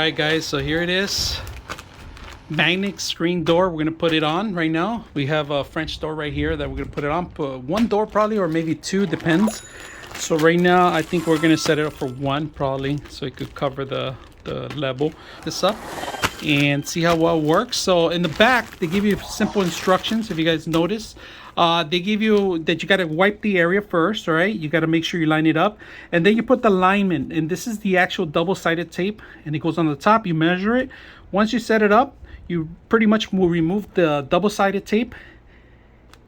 right, guys, so here it is. Magnet screen door. We're gonna put it on right now. We have a French door right here that we're gonna put it on. Put one door probably, or maybe two, depends. So right now I think we're gonna set it up for one probably, so it could cover the level this up and see how well it works. So in the back they give you simple instructions. If you guys notice, they give you that you got to wipe the area first. All right, you got to make sure you line it up, and then you put the alignment, and this is the actual double-sided tape, and it goes on the top. You measure it. Once you set it up, you pretty much will remove the double-sided tape,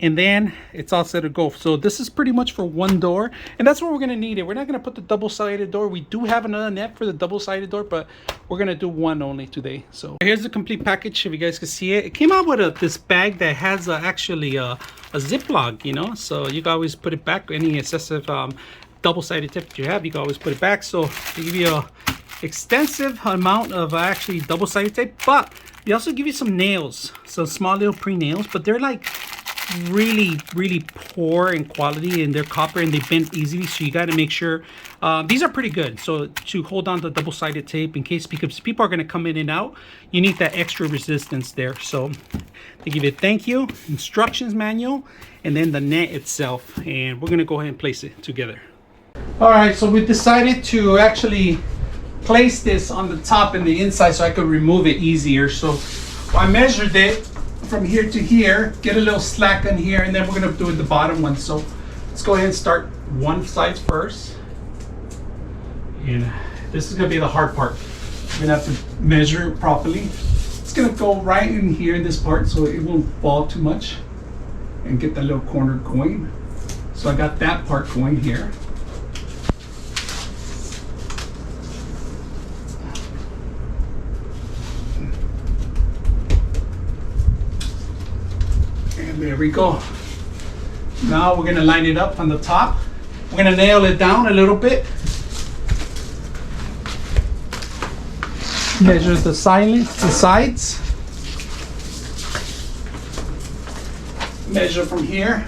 and then it's all set to go. So this is pretty much for one door, and that's what we're gonna need it. We're not gonna put the double-sided door. We do have another net for the double-sided door, but we're gonna do one only today. So here's the complete package. If you guys can see it, it came out with this bag that has actually a Ziploc, you know, so you can always put it back. Any excessive double-sided tape you have, you can always put it back. So they give you a extensive amount of actually double-sided tape, but they also give you some nails, some small little pre-nails, but they're like really poor in quality, and they're copper and they bend easily, so you got to make sure these are pretty good, so to hold on to double-sided tape in case, because people are going to come in and out, you need that extra resistance there. So they give you a thank you, instructions manual, and then the net itself, and we're going to go ahead and place it together. All right, so we decided to actually place this on the top and the inside so I could remove it easier. So I measured it from here to here, get a little slack on here, and then we're gonna do it the bottom one. So let's go ahead and start one side first. And this is gonna be the hard part. We're gonna have to measure it properly. It's gonna go right in here in this part so it won't fall too much, and get that little corner going. So I got that part going here. There we go. Now we're gonna line it up on the top. We're gonna nail it down a little bit. Measure the sides. Measure from here.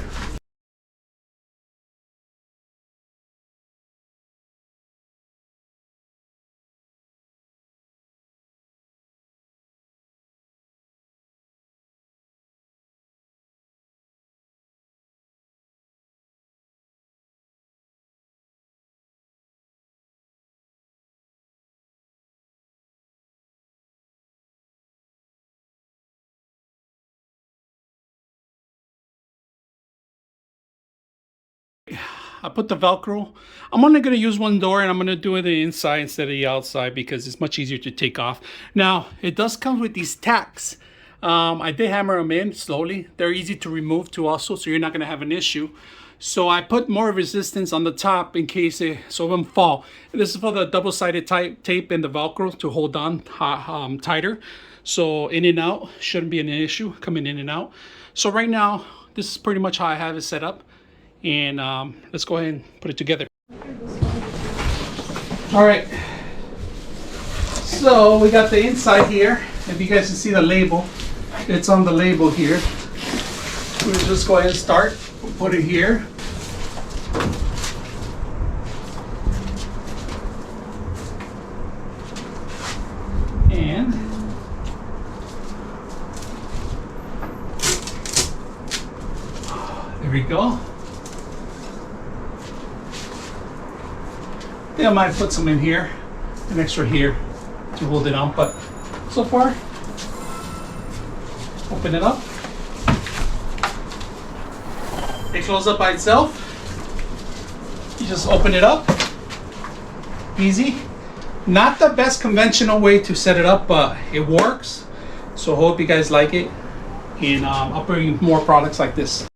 I put the Velcro. I'm only going to use one door, and I'm going to do it the inside instead of the outside because it's much easier to take off. Now, it does come with these tacks. I did hammer them in slowly. They're easy to remove too also, so you're not going to have an issue. So I put more resistance on the top in case so it won't fall. And this is for the double-sided tape and the Velcro to hold on tighter. So in and out shouldn't be an issue, coming in and out. So right now, this is pretty much how I have it set up. And let's go ahead and put it together. All right, so we got the inside here. If you guys can see the label, it's on the label here. We'll just go ahead and start. We'll put it here. And there we go. I might put some in here, an extra here to hold it on, but so far, open it up. It closes up by itself. You just open it up. Easy. Not the best conventional way to set it up, but it works. So hope you guys like it, and I'll bring more products like this.